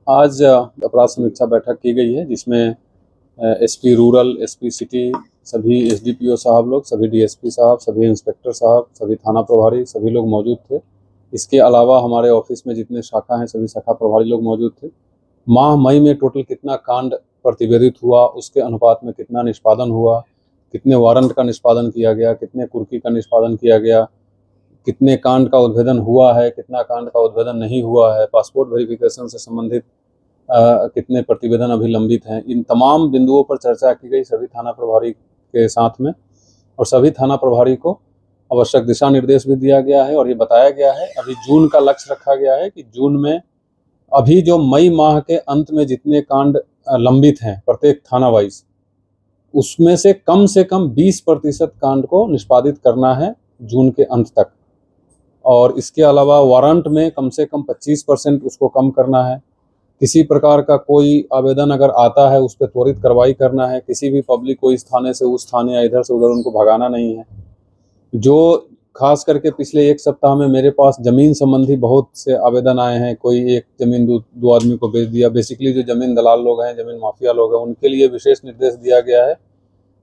आज अपराध समीक्षा बैठक की गई है जिसमें एसपी रूरल, एसपी सिटी, सभी एसडीपीओ साहब लोग, सभी डीएसपी साहब, सभी इंस्पेक्टर साहब, सभी थाना प्रभारी, सभी लोग मौजूद थे। इसके अलावा हमारे ऑफिस में जितने शाखा हैं सभी शाखा प्रभारी लोग मौजूद थे। माह मई में टोटल कितना कांड प्रतिवेदित हुआ, उसके अनुपात में कितना निष्पादन हुआ, कितने वारंट का निष्पादन किया गया, कितने कुर्की का निष्पादन किया गया, कितने कांड का उद्भेदन हुआ है, कितना कांड का उद्भेदन नहीं हुआ है, पासपोर्ट वेरिफिकेशन से संबंधित कितने प्रतिवेदन अभी लंबित हैं, इन तमाम बिंदुओं पर चर्चा की गई सभी थाना प्रभारी के साथ में। और सभी थाना प्रभारी को आवश्यक दिशा निर्देश भी दिया गया है और ये बताया गया है, अभी जून का लक्ष्य रखा गया है कि जून में अभी जो मई माह के अंत में जितने कांड लंबित हैं प्रत्येक थाना वाइज, उसमें से कम 20% कांड को निष्पादित करना है जून के अंत तक। और इसके अलावा वारंट में कम से कम 25% उसको कम करना है। किसी प्रकार का कोई आवेदन अगर आता है उस पर त्वरित कार्रवाई करना है। किसी भी पब्लिक को इस थाने से उस थाने या इधर से उधर उनको भगाना नहीं है। जो खास करके पिछले एक सप्ताह में मेरे पास जमीन संबंधी बहुत से आवेदन आए हैं, कोई एक जमीन दो आदमी को बेच दिया, बेसिकली जो जमीन दलाल लोग हैं, जमीन माफिया लोग हैं, उनके लिए विशेष निर्देश दिया गया है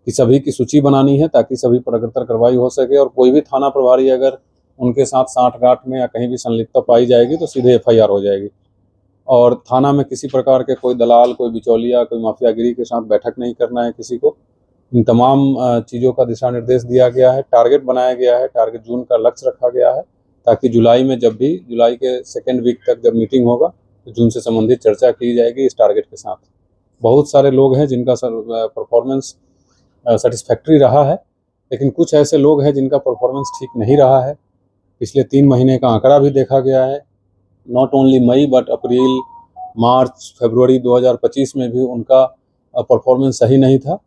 कि सभी की सूची बनानी है ताकि सभी पर अग्रतर कार्रवाई हो सके। और कोई भी थाना प्रभारी अगर उनके साथ साठगांठ में या कहीं भी संलिप्तता पाई जाएगी तो सीधे एफआईआर हो जाएगी। और थाना में किसी प्रकार के कोई दलाल, कोई बिचौलिया, कोई माफियागिरी के साथ बैठक नहीं करना है किसी को। इन तमाम चीज़ों का दिशा निर्देश दिया गया है। टारगेट बनाया गया है, टारगेट जून का लक्ष्य रखा गया है ताकि जुलाई में जब भी जुलाई के सेकेंड वीक तक जब मीटिंग होगा तो जून से संबंधित चर्चा की जाएगी इस टारगेट के साथ। बहुत सारे लोग हैं जिनका परफॉर्मेंस सेटिस्फैक्ट्री रहा है, लेकिन कुछ ऐसे लोग हैं जिनका परफॉर्मेंस ठीक नहीं रहा है। पिछले 3 महीने का आंकड़ा भी देखा गया है, नॉट ओनली मई बट अप्रैल, मार्च, फरवरी 2025 में भी उनका परफॉर्मेंस सही नहीं था।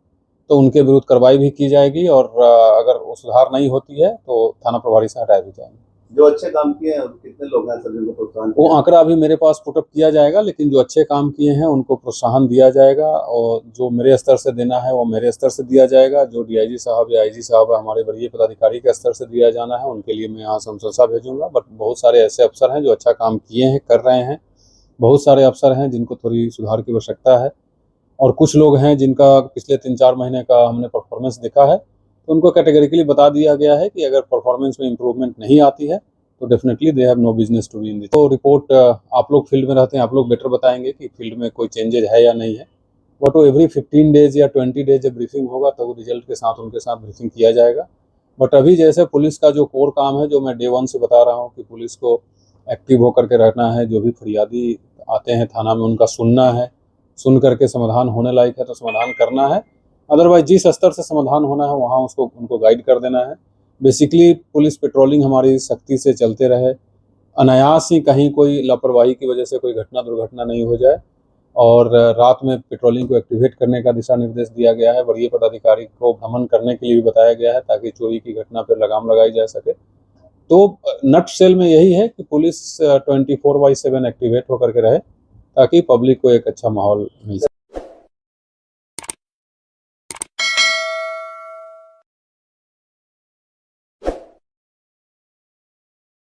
तो उनके विरुद्ध कार्रवाई भी की जाएगी और अगर सुधार नहीं होती है तो थाना प्रभारी से हटाए भी जाएंगे। जो अच्छे काम किए हैं कितने लोग हैं सर जिनको प्रोत्साहन? वो आंकड़ा अभी मेरे पास पुटअप किया जाएगा, लेकिन जो अच्छे काम किए हैं उनको प्रोत्साहन दिया जाएगा और जो मेरे स्तर से देना है वो मेरे स्तर से दिया जाएगा। जो डीआईजी साहब या आईजी साहब हमारे वरीय पदाधिकारी के स्तर से दिया जाना है उनके लिए मैं यहाँ से अनुशंसा भेजूंगा। बट बहुत सारे ऐसे अफसर हैं जो अच्छा काम किए हैं, कर रहे हैं। बहुत सारे अफसर हैं जिनको थोड़ी सुधार की आवश्यकता है और कुछ लोग हैं जिनका पिछले 3-4 महीने का हमने परफॉर्मेंस देखा है, तो उनको कैटेगरिकली बता दिया गया है कि अगर परफॉर्मेंस में इम्प्रूवमेंट नहीं आती है तो definitely they have no business to be in this. तो रिपोर्ट आप लोग फील्ड में रहते हैं, आप लोग बेटर बताएंगे कि फील्ड में कोई चेंजेज है या नहीं है। बट वो एवरी 15 डेज या 20 डेज जब ब्रीफिंग होगा तो वो रिजल्ट के साथ उनके साथ ब्रीफिंग किया जाएगा। बट अभी जैसे पुलिस का जो कोर काम है, जो मैं डे 1 से बता रहा हूँ कि पुलिस को एक्टिव होकर के रहना है, जो भी फरियादी आते हैं थाना में उनका सुनना है, सुन करके समाधान होने लायक है तो समाधान करना है, अदरवाइज जिस स्तर से समाधान होना है वहाँ उसको उनको गाइड कर देना है। बेसिकली पुलिस पेट्रोलिंग हमारी सख्ती से चलते रहे, अनायास ही कहीं कोई लापरवाही की वजह से कोई घटना दुर्घटना नहीं हो जाए। और रात में पेट्रोलिंग को एक्टिवेट करने का दिशा निर्देश दिया गया है। वरीय पदाधिकारी को भ्रमण करने के लिए भी बताया गया है ताकि चोरी की घटना पर लगाम लगाई जा सके। तो नट सेल में यही है कि पुलिस 24/7 एक्टिवेट होकर के रहे ताकि पब्लिक को एक अच्छा माहौल मिल सके।